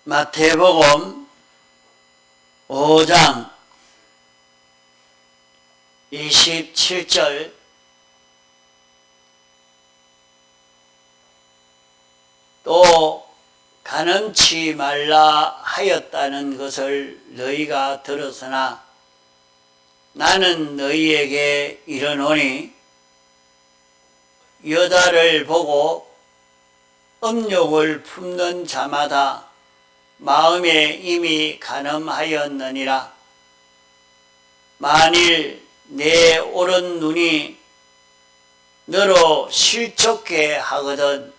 마태복음 5장 27절 또 간음치 말라 하였다는 것을 너희가 들었으나 나는 너희에게 이르노니 여자를 보고 음욕을 품는 자마다 마음에 이미 간음하였느니라. 만일 내 오른 눈이 너로 실족게 하거든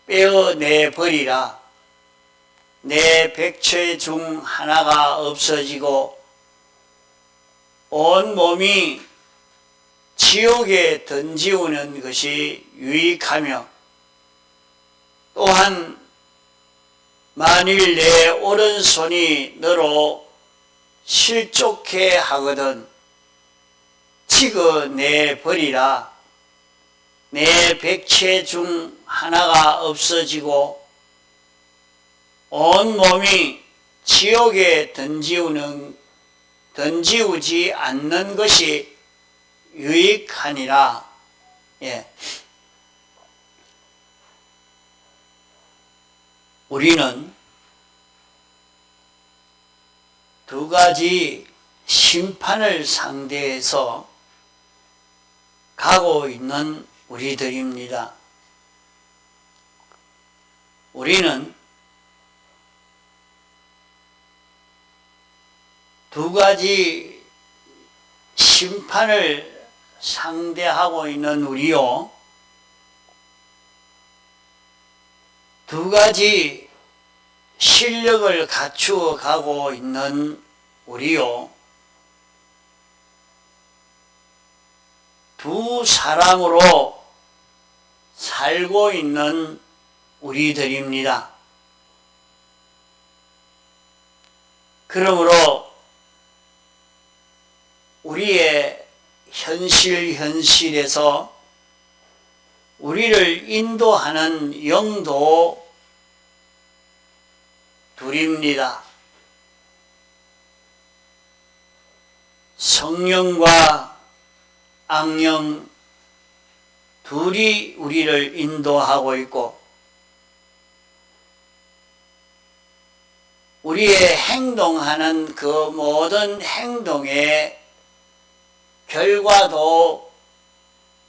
빼어내 버리라. 내 백체 중 하나가 없어지고 온 몸이 지옥에 던지우는 것이 유익하며 또한 만일 내 오른손이 너로 실족해 하거든 찍어내 버리라. 내 백체 중 하나가 없어지고 온 몸이 지옥에 던지우지 않는 것이 유익하니라. 우리는 두 가지 심판을 상대해서 가고 있는 우리들입니다. 우리는 두 가지 심판을 상대하고 있는 우리요, 두 가지 실력을 갖추어 가고 있는 우리요, 두 사람으로 살고 있는 우리들입니다. 그러므로 우리의 현실에서 우리를 인도하는 영도 둘입니다. 성령과 악령 둘이 우리를 인도하고 있고 우리의 행동하는 그 모든 행동의 결과도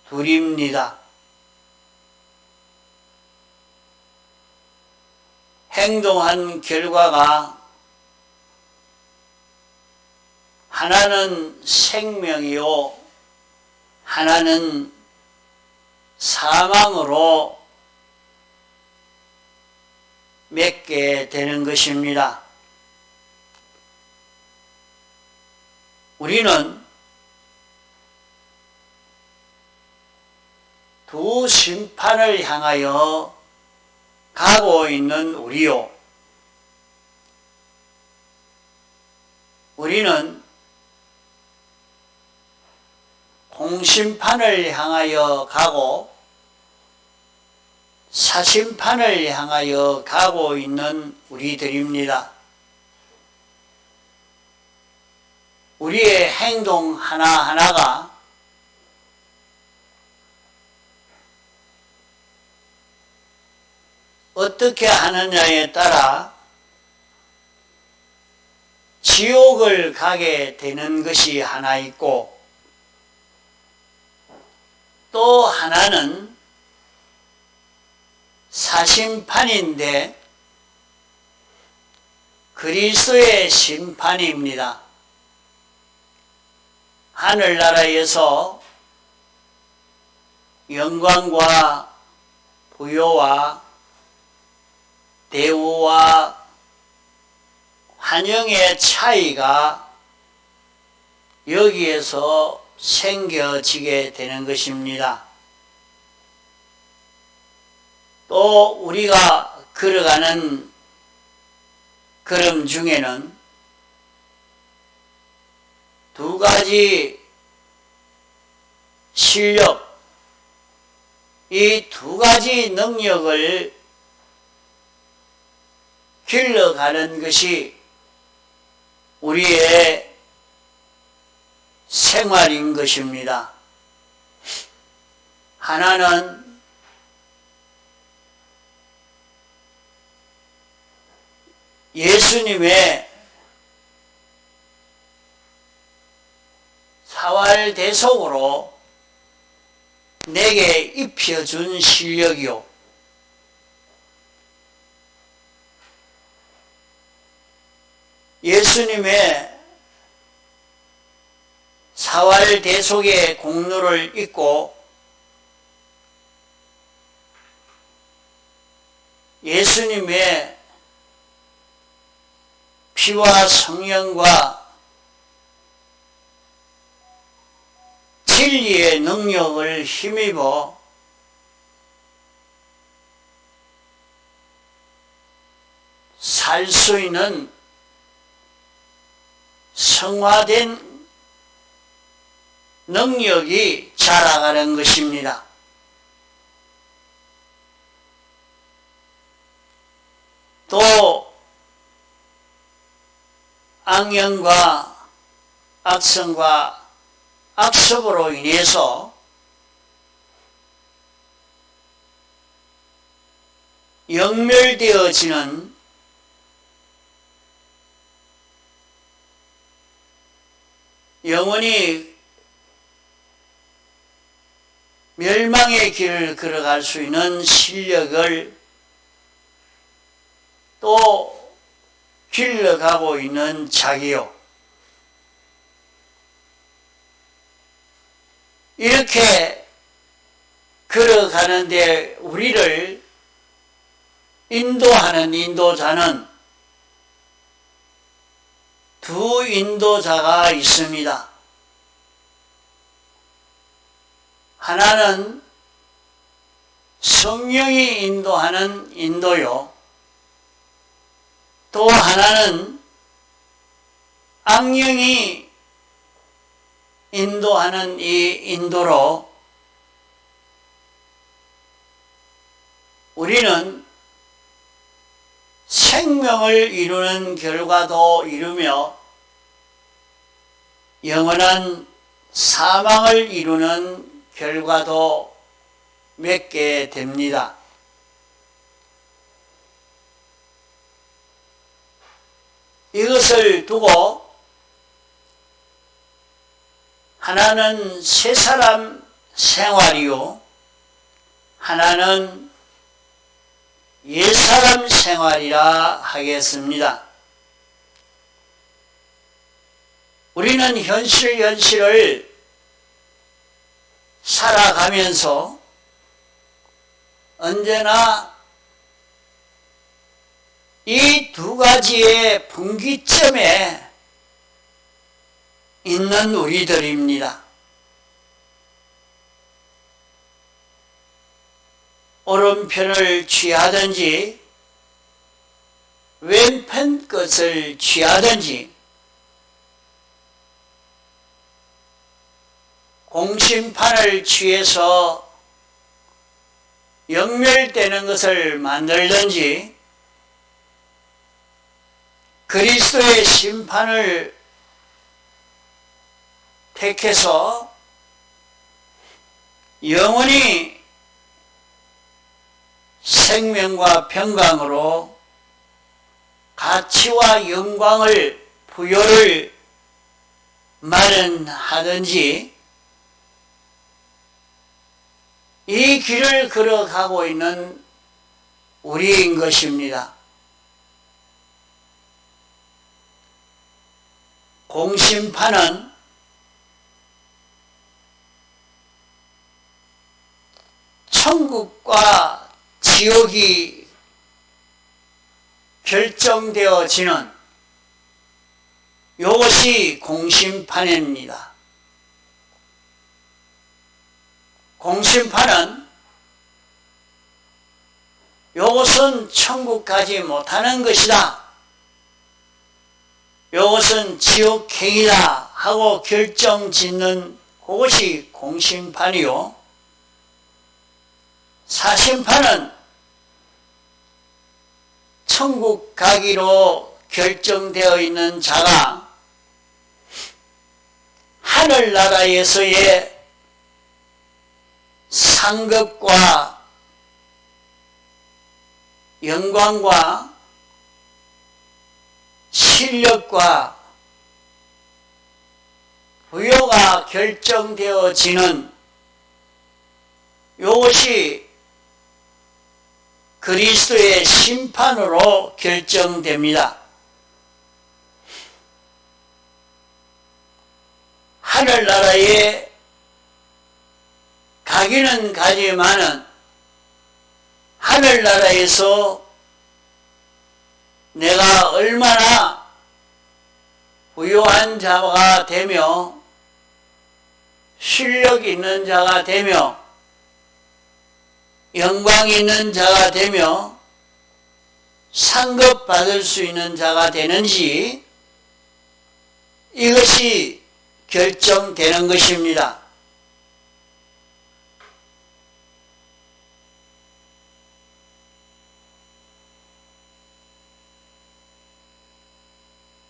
둘입니다. 행동한 결과가 하나는 생명이요 하나는 사망으로 맺게 되는 것입니다. 우리는 두 심판을 향하여 가고 있는 우리요, 우리는 공심판을 향하여 가고 사심판을 향하여 가고 있는 우리들입니다. 우리의 행동 하나하나가 어떻게 하느냐에 따라 지옥을 가게 되는 것이 하나 있고 또 하나는 사심판인데 그리스도의 심판입니다. 하늘나라에서 영광과 부요와 대우와 환영의 차이가 여기에서 생겨지게 되는 것입니다. 또 우리가 걸어가는 걸음 중에는 두 가지 실력, 이 두 가지 능력을 길러가는 것이 우리의 생활인 것입니다. 하나는 예수님의 사활대속으로 내게 입혀준 실력이요, 예수님의 사활대속의 공로를 잊고 예수님의 피와 성령과 진리의 능력을 힘입어 살 수 있는 성화된 능력이 자라가는 것입니다. 또 악령과 악성과 악습으로 인해서 영멸되어지는 영원히 멸망의 길을 걸어갈 수 있는 실력을 또 길러가고 있는 자기요, 이렇게 걸어가는데 우리를 인도하는 인도자는 두 인도자가 있습니다. 하나는 성령이 인도하는 인도요, 또 하나는 악령이 인도하는 이 인도로 우리는 생명을 이루는 결과도 이루며 영원한 사망을 이루는 결과도 맺게 됩니다. 이것을 두고 하나는 새 사람 생활이요, 하나는 옛사람 생활이라 하겠습니다. 우리는 현실을 살아가면서 언제나 이 두 가지의 분기점에 있는 우리들입니다. 오른편을 취하든지 왼편 것을 취하든지 공심판을 취해서 영멸되는 것을 만들든지 그리스도의 심판을 택해서 영원히 생명과 평강으로 가치와 영광을 부여를 마련하든지 이 길을 걸어가고 있는 우리인 것입니다. 공심판은 천국과 지옥이 결정되어지는 이것이 공심판입니다. 공심판은 이것은 천국 가지 못하는 것이다, 이것은 지옥행이다 하고 결정짓는 그것이 공심판이요, 사심판은 천국 가기로 결정되어 있는 자가 하늘나라에서의 상급과 영광과 실력과 부여가 결정되어지는 이것이 그리스도의 심판으로 결정됩니다. 하늘나라에 가기는 가지만은 하늘나라에서 내가 얼마나 부유한 자가 되며 실력 있는 자가 되며 영광 있는 자가 되며 상급 받을 수 있는 자가 되는지 이것이 결정되는 것입니다.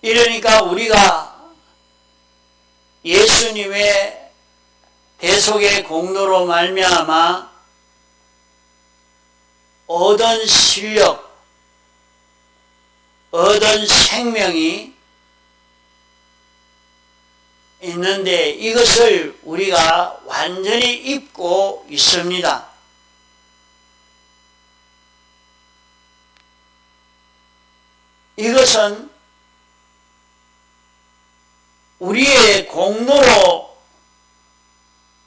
이러니까 우리가 예수님의 대속의 공로로 말미암아 얻은 실력, 얻은 생명이 있는데 이것을 우리가 완전히 입고 있습니다. 이것은 우리의 공로로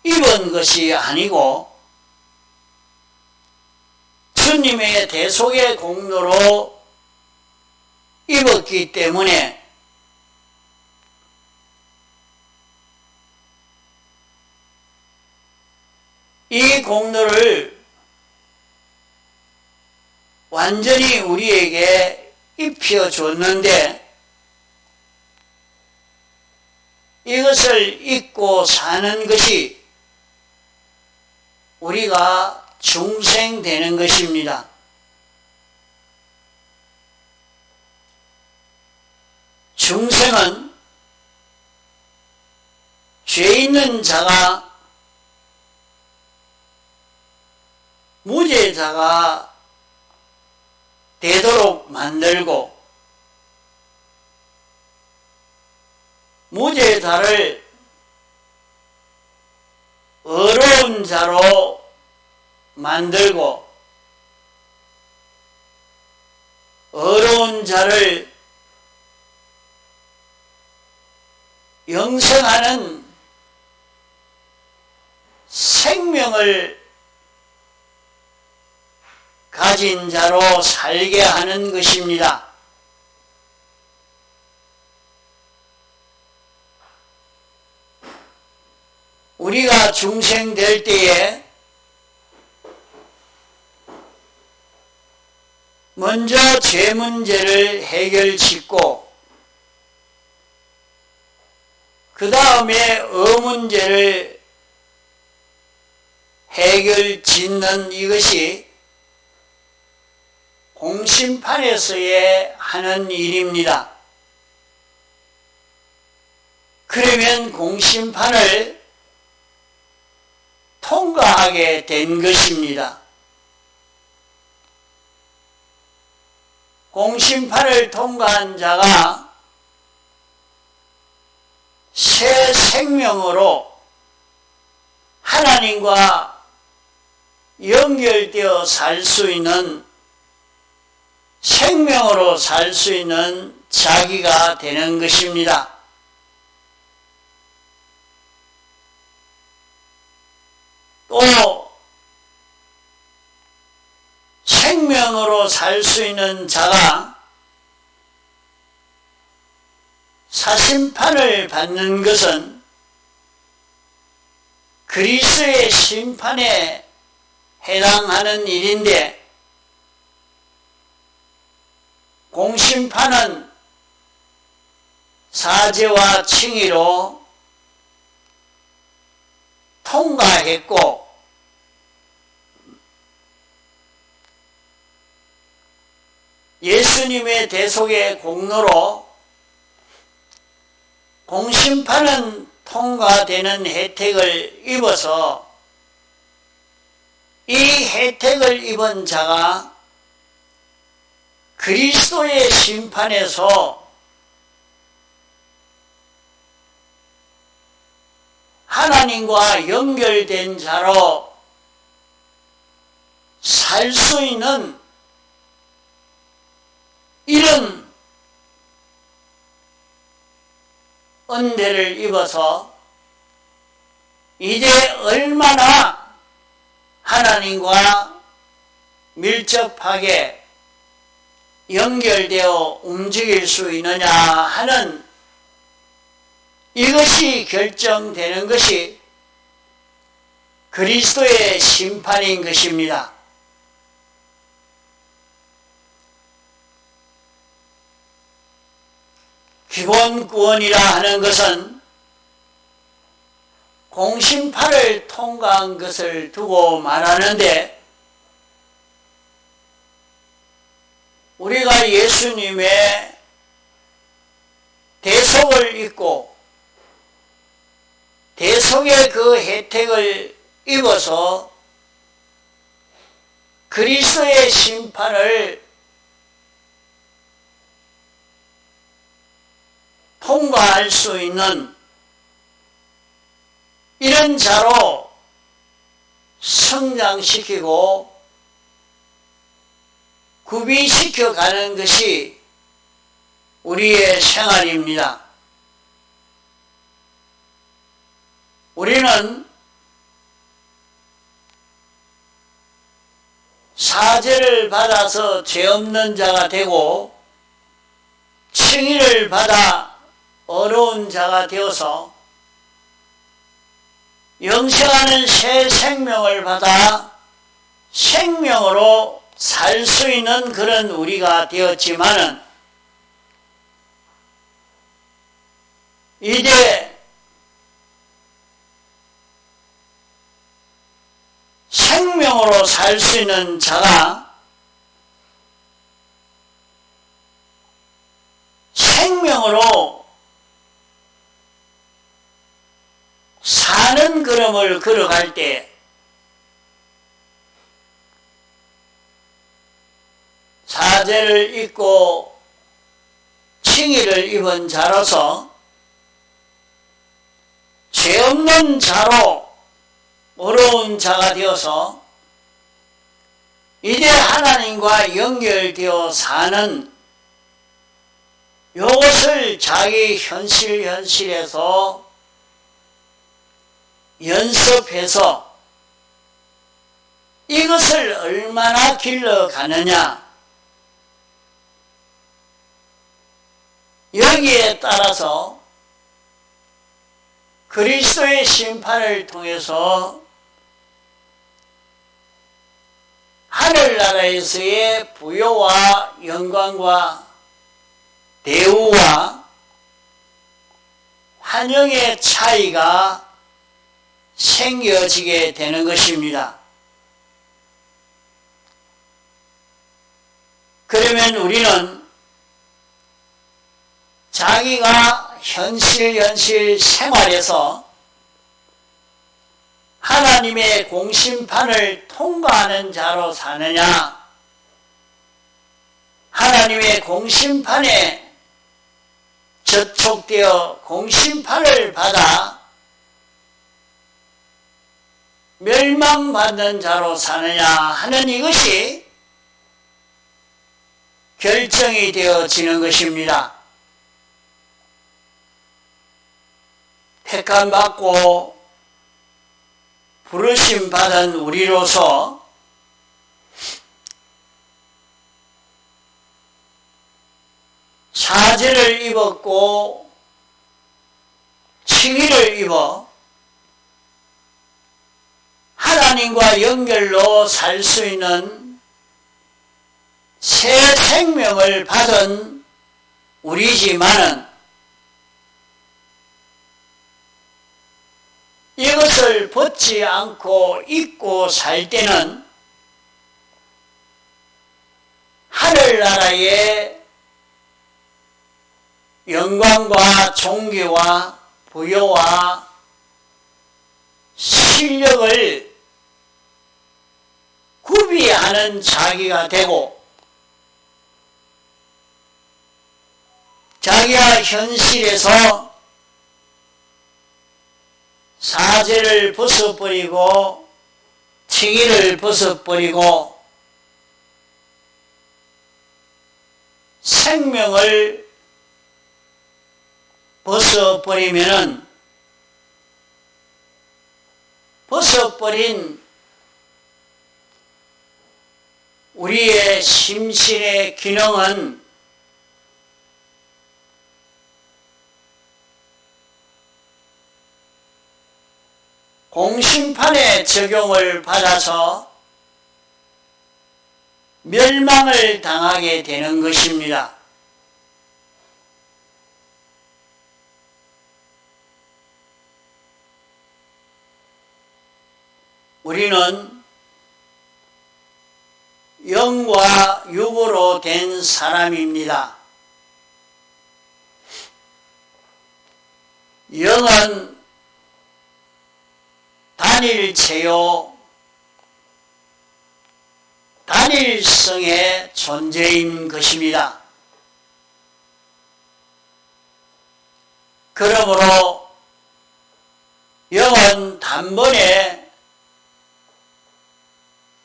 입은 것이 아니고 주님의 대속의 공로로 입었기 때문에 이 공로를 완전히 우리에게 입혀줬는데 이것을 잊고 사는 것이 우리가 중생되는 것입니다. 중생은 죄 있는 자가 무죄자가 되도록 만들고 무죄자를 어려운 자로 만들고 어려운 자를 영생하는 생명을 가진 자로 살게 하는 것입니다. 우리가 중생 될 때에 먼저 죄 문제를 해결짓고 그 다음에 문제를 해결짓는 이것이 공심판에서의 하는 일입니다. 그러면 공심판을 통과하게 된 것입니다. 공심판을 통과한 자가 새 생명으로 하나님과 연결되어 살 수 있는 생명으로 살 수 있는 자기가 되는 것입니다. 또 생명으로 살 수 있는 자가 사심판을 받는 것은 그리스도의 심판에 해당하는 일인데 공심판은 사죄와 칭의로 통과했고 예수님의 대속의 공로로 공심판은 통과되는 혜택을 입어서 이 혜택을 입은 자가 그리스도의 심판에서 하나님과 연결된 자로 살 수 있는 이런 은혜를 입어서 이제 얼마나 하나님과 밀접하게 연결되어 움직일 수 있느냐 하는 이것이 결정되는 것이 그리스도의 심판인 것입니다. 기본 구원이라 하는 것은 공심판을 통과한 것을 두고 말하는데, 우리가 예수님의 대속을 입고 대속의 그 혜택을 입어서 그리스도의 심판을 통과할 수 있는 이런 자로 성장시키고 구비시켜 가는 것이 우리의 생활입니다. 우리는 사죄를 받아서 죄 없는 자가 되고 칭의를 받아 어려운 자가 되어서 영생하는 새 생명을 받아 생명으로 살 수 있는 그런 우리가 되었지만은, 이제 생명으로 살 수 있는 자가 생명으로 사는 걸음을 걸어갈 때 사죄를 입고 칭의를 입은 자로서 죄 없는 자로 어려운 자가 되어서 이제 하나님과 연결되어 사는 이것을 자기 현실에서 연습해서 이것을 얼마나 길러가느냐, 여기에 따라서 그리스도의 심판을 통해서 하늘나라에서의 부요와 영광과 대우와 환영의 차이가 생겨지게 되는 것입니다. 그러면 우리는 자기가 현실 생활에서 하나님의 공심판을 통과하는 자로 사느냐, 하나님의 공심판에 저촉되어 공심판을 받아 멸망받는 자로 사느냐 하는 이것이 결정이 되어지는 것입니다. 택함받고 부르심 받은 우리로서 사죄를 입었고 칭의를 입어 하나님과 연결로 살 수 있는 새 생명을 받은 우리지만은, 이것을 벗지 않고 잊고 살 때는 하늘 하늘나라의 영광과 존귀와 부여와 실력을 구비하는 자기가 되고 자기가 현실에서 사제를 벗어버리고 칭의를 벗어버리고 생명을 벗어버리면은 벗어버린 우리의 심신의 기능은 공심판의 적용을 받아서 멸망을 당하게 되는 것입니다. 우리는 영과 육으로 된 사람입니다. 영은 단일체요 단일성의 존재인 것입니다. 그러므로 영은 단번에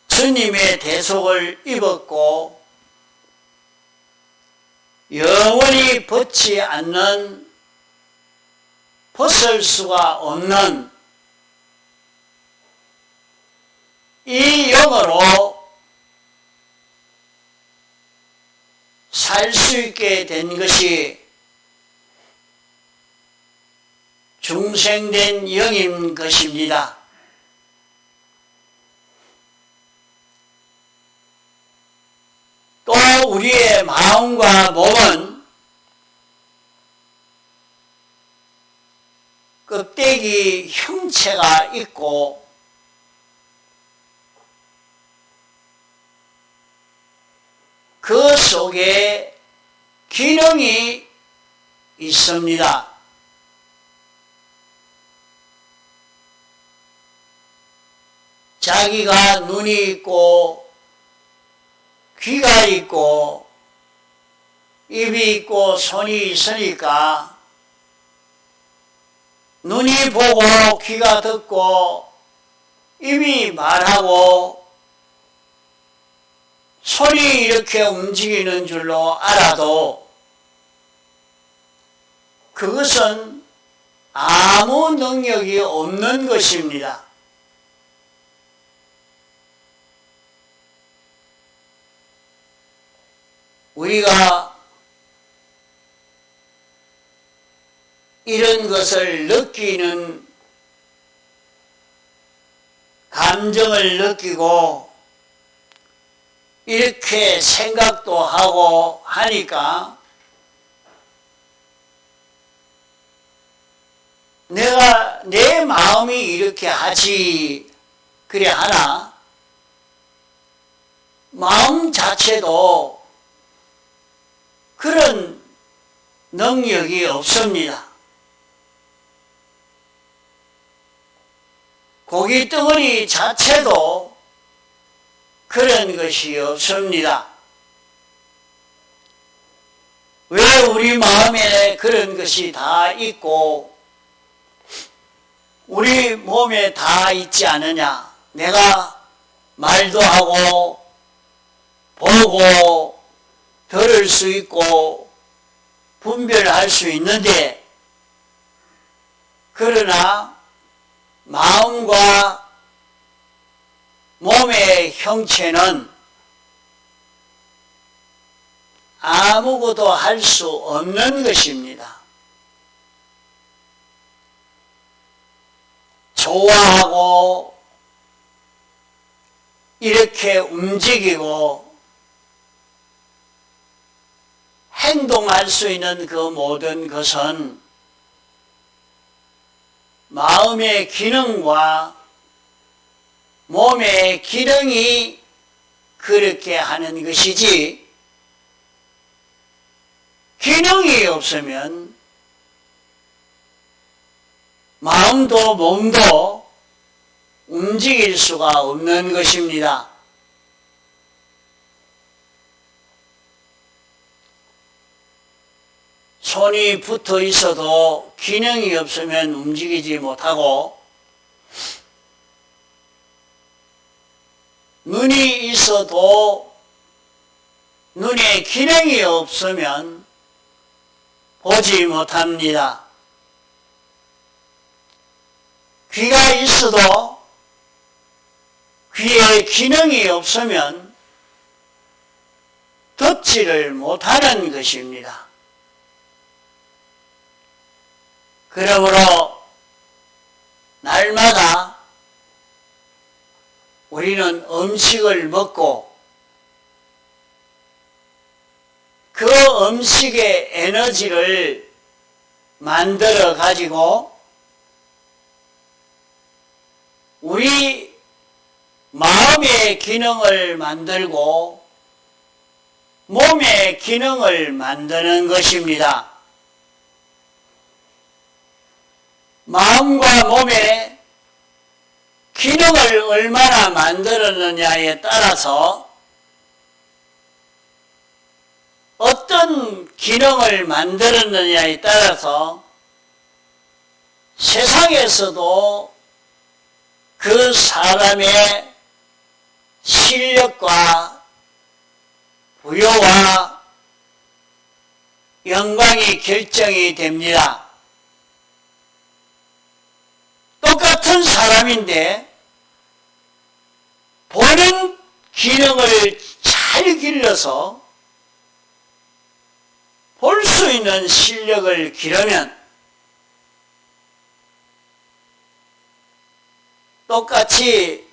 주님의 대속을 입었고 영원히 벗지 않는 벗을 수가 없는 이 영으로 살 수 있게 된 것이 중생된 영인 것입니다. 또 우리의 마음과 몸은 껍데기 형체가 있고 그 속에 기능이 있습니다. 자기가 눈이 있고 귀가 있고 입이 있고 손이 있으니까 눈이 보고 귀가 듣고 입이 말하고 손이 이렇게 움직이는 줄로 알아도 그것은 아무 능력이 없는 것입니다. 우리가 이런 것을 느끼는 감정을 느끼고 이렇게 생각도 하고 하니까 내가 내 마음이 이렇게 하지 그래 하나 마음 자체도 그런 능력이 없습니다. 고기 덩어리 자체도 그런 것이 없습니다. 왜 우리 마음에 그런 것이 다 있고 우리 몸에 다 있지 않느냐? 내가 말도 하고 보고 들을 수 있고 분별할 수 있는데 그러나 마음과 몸의 형체는 아무것도 할 수 없는 것입니다. 좋아하고 이렇게 움직이고 행동할 수 있는 그 모든 것은 마음의 기능과 몸의 기능이 그렇게 하는 것이지 기능이 없으면 마음도 몸도 움직일 수가 없는 것입니다. 손이 붙어 있어도 기능이 없으면 움직이지 못하고, 눈이 있어도 눈에 기능이 없으면 보지 못합니다. 귀가 있어도 귀에 기능이 없으면 듣지를 못하는 것입니다. 그러므로 날마다 우리는 음식을 먹고 그 음식의 에너지를 만들어 가지고 우리 마음의 기능을 만들고 몸의 기능을 만드는 것입니다. 마음과 몸의 기능을 얼마나 만들었느냐에 따라서 어떤 기능을 만들었느냐에 따라서 세상에서도 그 사람의 실력과 부여와 영광이 결정이 됩니다. 똑같은 사람인데 보는 기능을 잘 길러서 볼 수 있는 실력을 기르면 똑같이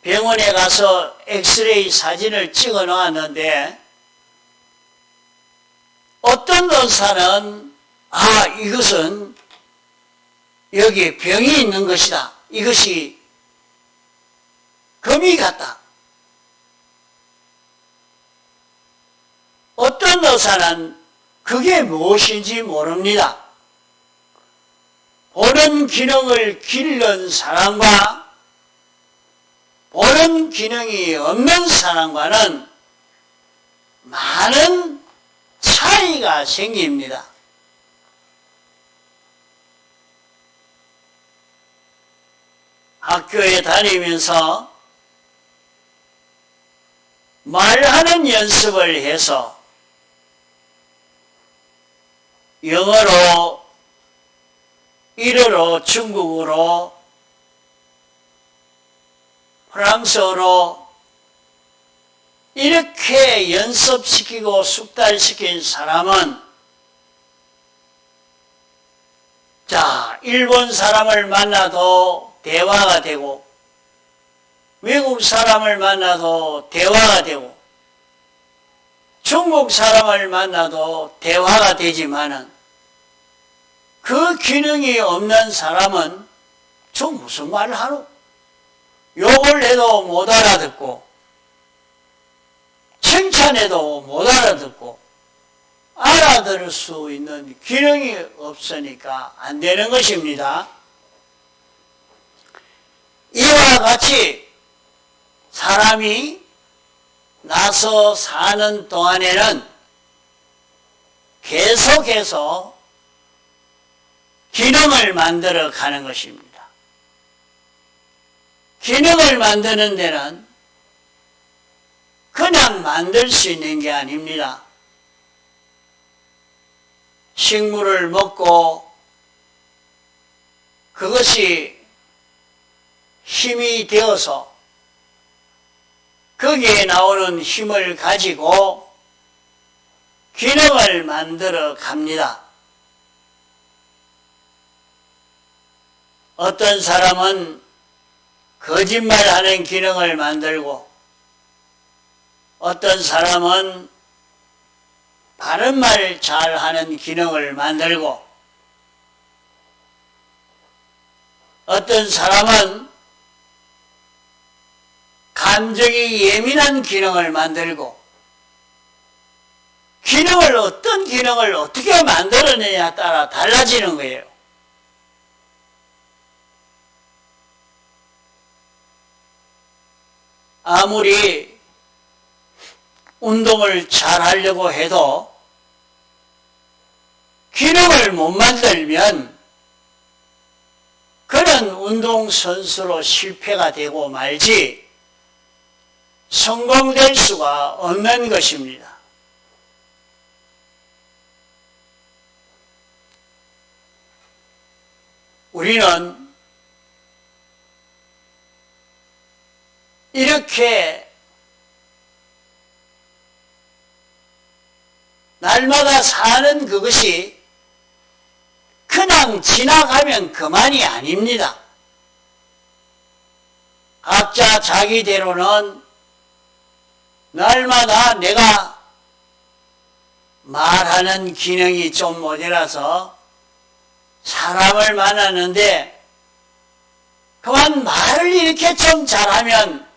병원에 가서 엑스레이 사진을 찍어 놓았는데 어떤 의사는 이것은 여기 병이 있는 것이다. 이것이 금이 같다. 어떤 의사는 그게 무엇인지 모릅니다. 보는 기능을 기른 사람과 보는 기능이 없는 사람과는 많은 차이가 생깁니다. 학교에 다니면서 말하는 연습을 해서 영어로, 일어로, 중국어로, 프랑스어로 이렇게 연습시키고 숙달시킨 사람은 일본 사람을 만나도 대화가 되고 외국 사람을 만나도 대화가 되고 중국 사람을 만나도 대화가 되지만은 그 기능이 없는 사람은 저 무슨 말을 하노? 욕을 해도 못 알아듣고 칭찬해도 못 알아듣고 알아들을 수 있는 기능이 없으니까 안 되는 것입니다. 이와 같이 사람이 나서 사는 동안에는 계속해서 기능을 만들어 가는 것입니다. 기능을 만드는 데는 그냥 만들 수 있는 게 아닙니다. 식물을 먹고 그것이 힘이 되어서 거기에 나오는 힘을 가지고 기능을 만들어 갑니다. 어떤 사람은 거짓말하는 기능을 만들고 어떤 사람은 바른 말 잘하는 기능을 만들고 어떤 사람은 감정이 예민한 기능을 만들고 기능을 어떤 기능을 어떻게 만들어내냐에 따라 달라지는 거예요. 아무리 운동을 잘 하려고 해도 기능을 못 만들면 그런 운동선수로 실패가 되고 말지 성공될 수가 없는 것입니다. 우리는 이렇게 날마다 사는 그것이 그냥 지나가면 그만이 아닙니다. 각자 자기대로는 날마다 내가 말하는 기능이 좀 모자라서 사람을 만나는데 그만 말을 이렇게 좀 잘하면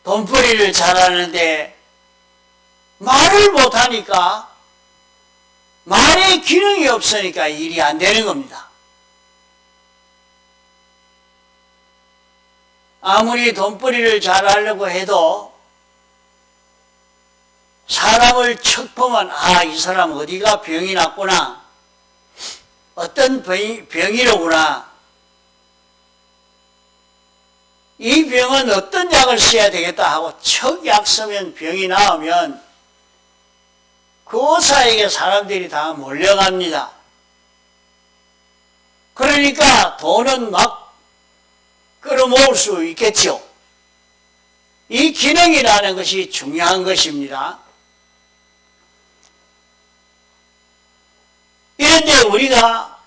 돈벌이를 잘하는데 말을 못하니까 말의 기능이 없으니까 일이 안 되는 겁니다. 아무리 돈벌이를 잘하려고 해도 사람을 척 보면 이 사람 어디가 병이 났구나, 어떤 병이로구나, 이 병은 어떤 약을 써야 되겠다 하고 척 약 쓰면 병이 나오면 그 의사에게 사람들이 다 몰려갑니다. 그러니까 돈은 막 끌어모을 수 있겠죠. 이 기능이라는 것이 중요한 것입니다. 이런데 우리가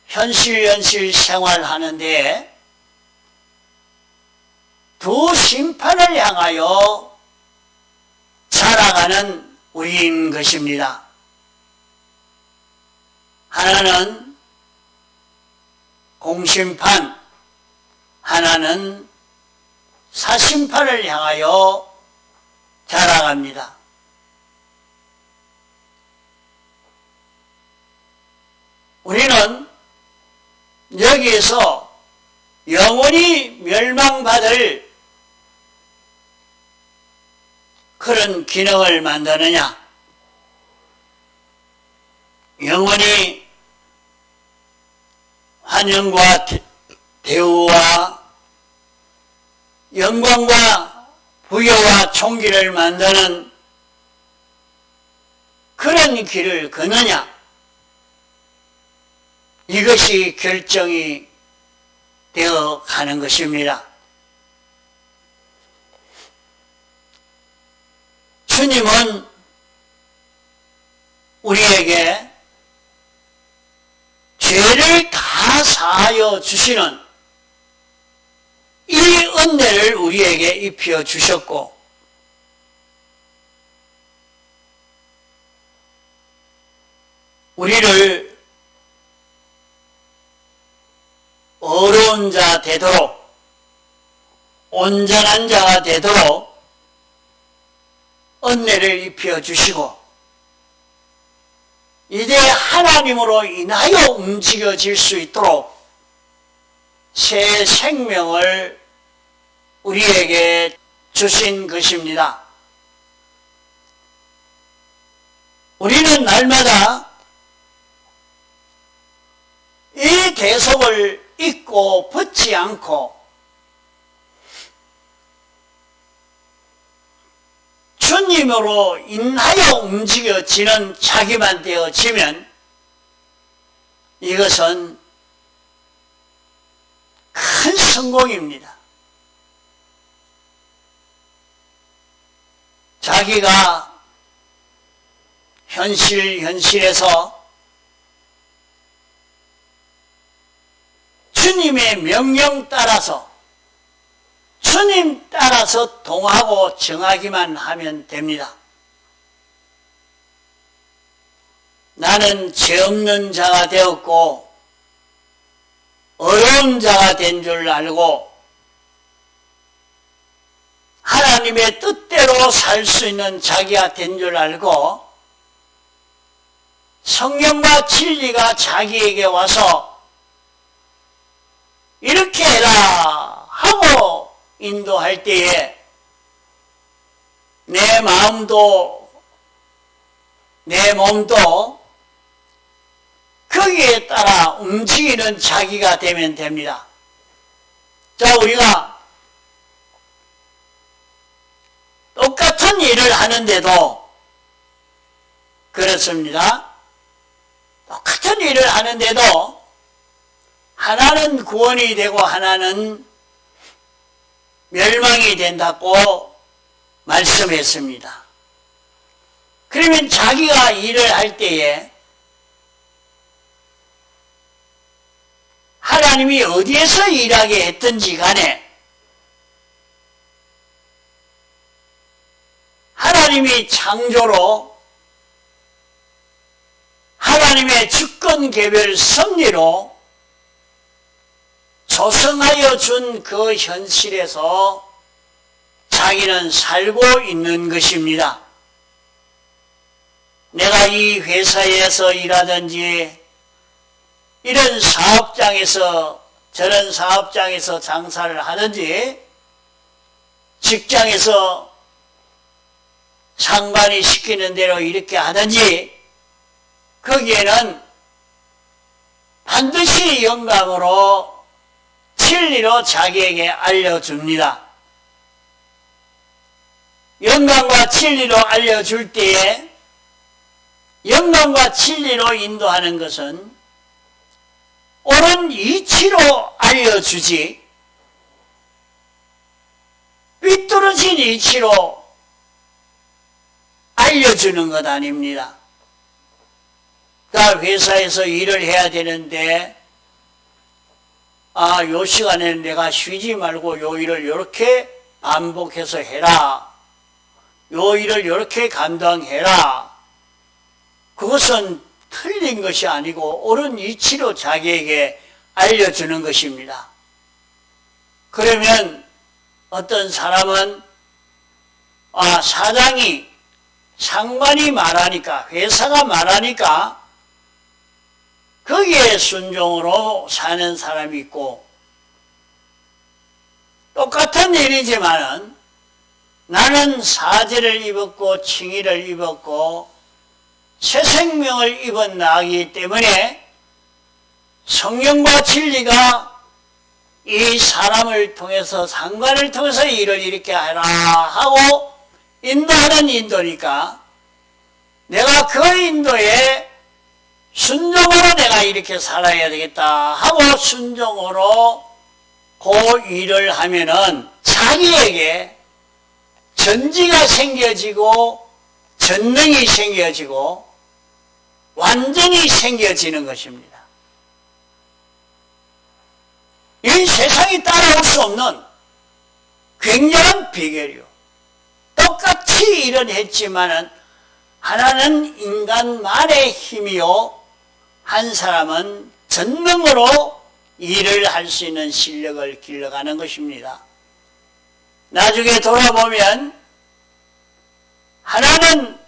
현실 생활하는데 두 심판을 향하여 살아가는 우리인 것입니다. 하나는 공심판, 하나는 사심판을 향하여 자라갑니다. 우리는 여기에서 영원히 멸망받을 그런 기능을 만드느냐, 영원히 환영과 대우와 영광과 부여와 총기를 만드는 그런 길을 걷느냐, 이것이 결정이 되어 가는 것입니다. 주님은 우리에게 죄를 다 사하여 주시는 이 은혜를 우리에게 입혀 주셨고, 우리를 어려운 자 되도록, 온전한 자가 되도록 은혜를 입혀 주시고, 이제 하나님으로 인하여 움직여질 수 있도록 새 생명을 우리에게 주신 것입니다. 우리는 날마다 이 대속을 잊고 벗지 않고 주님으로 인하여 움직여지는 자기만 되어지면 이것은 큰 성공입니다. 자기가 현실에서 주님의 명령 따라서, 주님 따라서 동하고 정하기만 하면 됩니다. 나는 죄 없는 자가 되었고 어려운 자가 된 줄 알고 하나님 하나님의 뜻대로 살 수 있는 자기가 된 줄 알고 성령과 진리가 자기에게 와서 이렇게 해라 하고 인도할 때에 내 마음도 내 몸도 거기에 따라 움직이는 자기가 되면 됩니다. 자, 우리가 똑같은 일을 하는데도 그렇습니다. 똑같은 일을 하는데도 하나는 구원이 되고 하나는 멸망이 된다고 말씀했습니다. 그러면 자기가 일을 할 때에 하나님이 어디에서 일하게 했든지 간에 하나님이 창조로 하나님의 주권 개별 섭리로 조성하여 준 그 현실에서 자기는 살고 있는 것입니다. 내가 이 회사에서 일하든지 이런 사업장에서 저런 사업장에서 장사를 하든지 직장에서 상관이 시키는 대로 이렇게 하든지 거기에는 반드시 영감으로 진리로 자기에게 알려줍니다. 영감과 진리로 알려줄 때에 영감과 진리로 인도하는 것은 옳은 이치로 알려주지 삐뚤어진 이치로 알려주는 것 아닙니다. 그러니까 회사에서 일을 해야 되는데 요 시간에는 내가 쉬지 말고 요 일을 이렇게 반복해서 해라. 요 일을 이렇게 감당해라. 그것은 틀린 것이 아니고 옳은 이치로 자기에게 알려주는 것입니다. 그러면 어떤 사람은 사장이 상관이 말하니까 회사가 말하니까 거기에 순종으로 사는 사람이 있고 똑같은 일이지만은 나는 사죄를 입었고 칭의를 입었고 새 생명을 입은 나이기 때문에 성령과 진리가 이 사람을 통해서 상관을 통해서 일을 이렇게 하라 하고 인도하는 인도니까 내가 그 인도에 순종으로 내가 이렇게 살아야 되겠다 하고 순종으로 그 일을 하면은 자기에게 전지가 생겨지고 전능이 생겨지고 완전히 생겨지는 것입니다. 이 세상이 따라올 수 없는 굉장한 비결이요. 똑같이 일은 했지만은 하나는 인간만의 힘이요. 한 사람은 전능으로 일을 할 수 있는 실력을 길러가는 것입니다. 나중에 돌아보면 하나는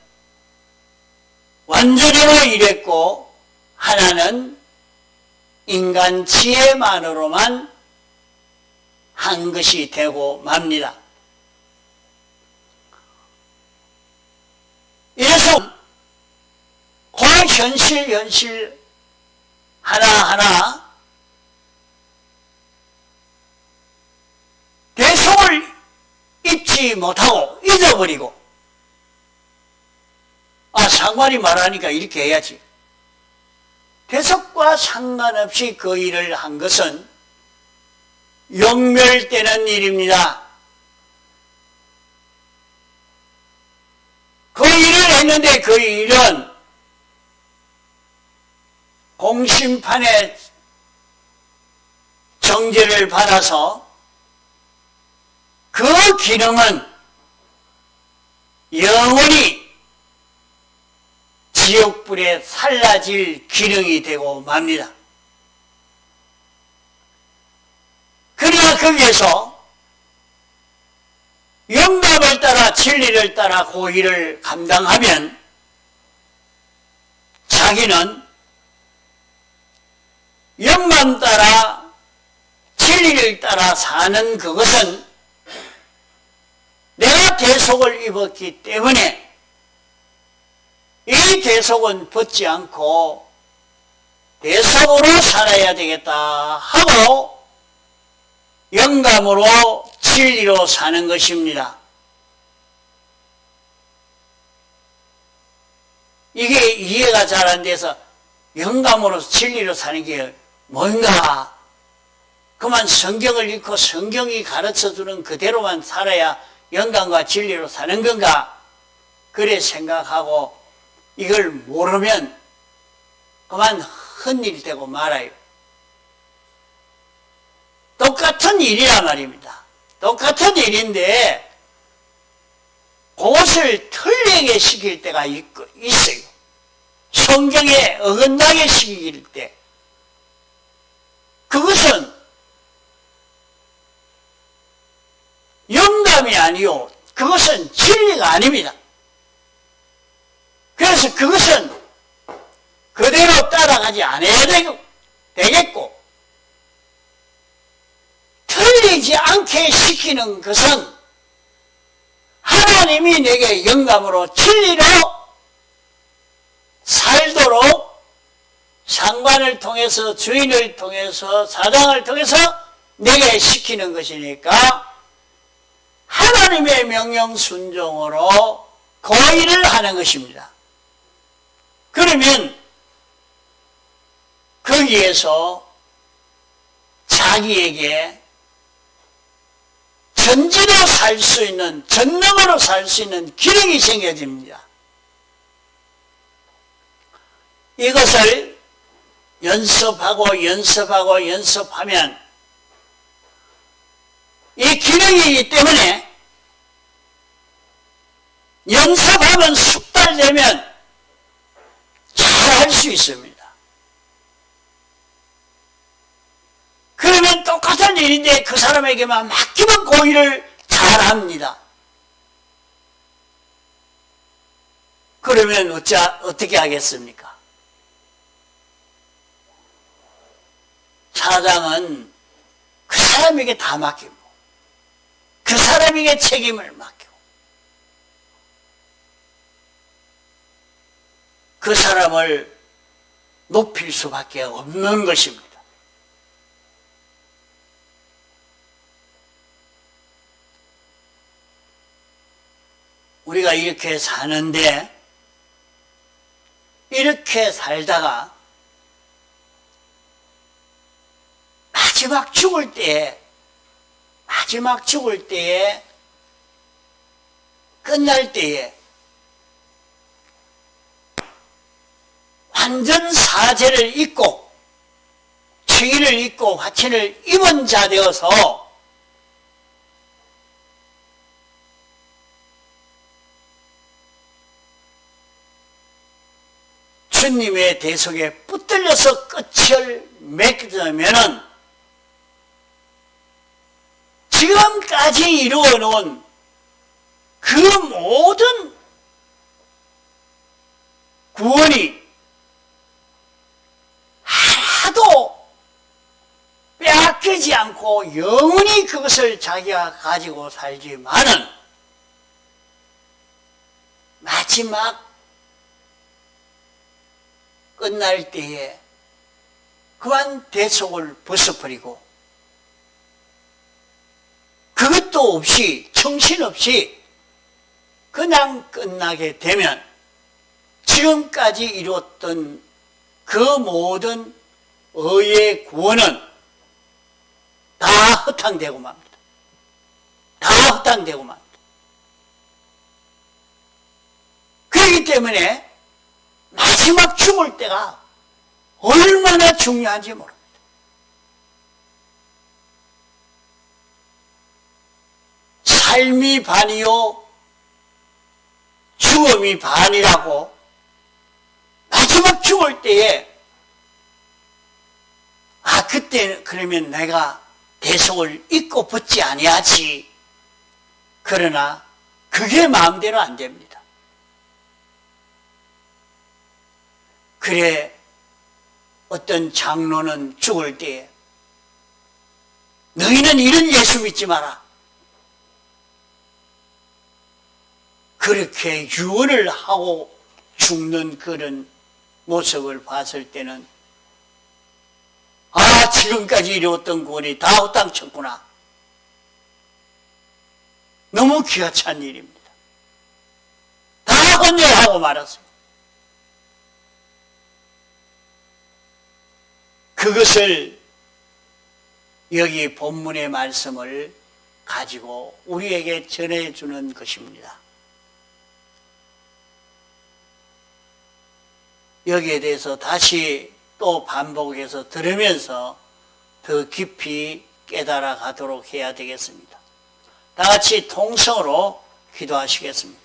완전히로 일했고 하나는 인간 지혜만으로만 한 것이 되고 맙니다. 이래서 그 현실 하나하나 대속을 잊지 못하고 잊어버리고 상관이 말하니까 이렇게 해야지. 대속과 상관없이 그 일을 한 것은 영멸되는 일입니다. 그 일을 했는데 그 일은 공심판의 정죄를 받아서 그 기능은 영원히 지옥불에 살라질 기능이 되고 맙니다. 그러나 거기에서 영감을 진리를 따라 고의를 감당하면 자기는 영감 따라 진리를 따라 사는 그것은 내가 대속을 입었기 때문에 이 대속은 벗지 않고 대속으로 살아야 되겠다 하고 영감으로 진리로 사는 것입니다. 이게 이해가 잘 안 돼서 영감으로 진리로 사는 게 뭔가? 그만 성경을 읽고 성경이 가르쳐주는 그대로만 살아야 영감과 진리로 사는 건가? 그래 생각하고 이걸 모르면 그만 헛일이 되고 말아요. 똑같은 일이란 말입니다. 똑같은 일인데 그것을 틀리게 시킬 때가 있어요. 성경에 어긋나게 시킬 때 그것은 영감이 아니요 그것은 진리가 아닙니다. 그래서 그것은 그대로 따라가지 않아야 되겠고 틀리지 않게 시키는 것은 하나님이 내게 영감으로 진리로 살도록 상관을 통해서 주인을 통해서 사장을 통해서 내게 시키는 것이니까 하나님의 명령 순종으로 고의를 하는 것입니다. 그러면 거기에서 자기에게 전지로 살 수 있는, 전능으로 살 수 있는 기능이 생겨집니다. 이것을 연습하면 이 기능이기 때문에 연습하면 숙달되면 잘 할 수 있습니다. 그러면 똑같은 일인데 그 사람에게만 맡기면 고의를 잘합니다. 그러면 어떻게 하겠습니까? 사장은 그 사람에게 다 맡기고 그 사람에게 책임을 맡기고 그 사람을 높일 수밖에 없는 것입니다. 우리가 이렇게 사는데 이렇게 살다가 마지막 죽을 때에 끝날 때에 완전 사죄를 잊고 죄를 잊고 화친을 입은 자 되어서 주님의 대속에 붙들려서 끝을 맺으면은 지금까지 이루어놓은 그 모든 구원이 하나도 빼앗기지 않고 영원히 그것을 자기가 가지고 살지만은 마지막 끝날 때에 그만 대속을 벗어버리고 그것도 없이 정신없이 그냥 끝나게 되면 지금까지 이뤘던 그 모든 의의 구원은 다 허탕되고 맙니다. 다 허탕되고 맙니다. 그렇기 때문에 마지막 죽을 때가 얼마나 중요한지 모릅니다. 삶이 반이요 죽음이 반이라고 마지막 죽을 때에 그때 그러면 내가 대속을 잊고 벗지 아니하지. 그러나 그게 마음대로 안 됩니다. 그래 어떤 장로는 죽을 때에 너희는 이런 예수 믿지 마라. 그렇게 유언을 하고 죽는 그런 모습을 봤을 때는 아, 지금까지 이루었던 구원이 다 헛당쳤구나. 너무 기가 찬 일입니다. 다 헌혈하고 말았어요. 그것을 여기 본문의 말씀을 가지고 우리에게 전해주는 것입니다. 여기에 대해서 다시 또 반복해서 들으면서 더 깊이 깨달아 가도록 해야 되겠습니다. 다 같이 통성으로 기도하시겠습니다.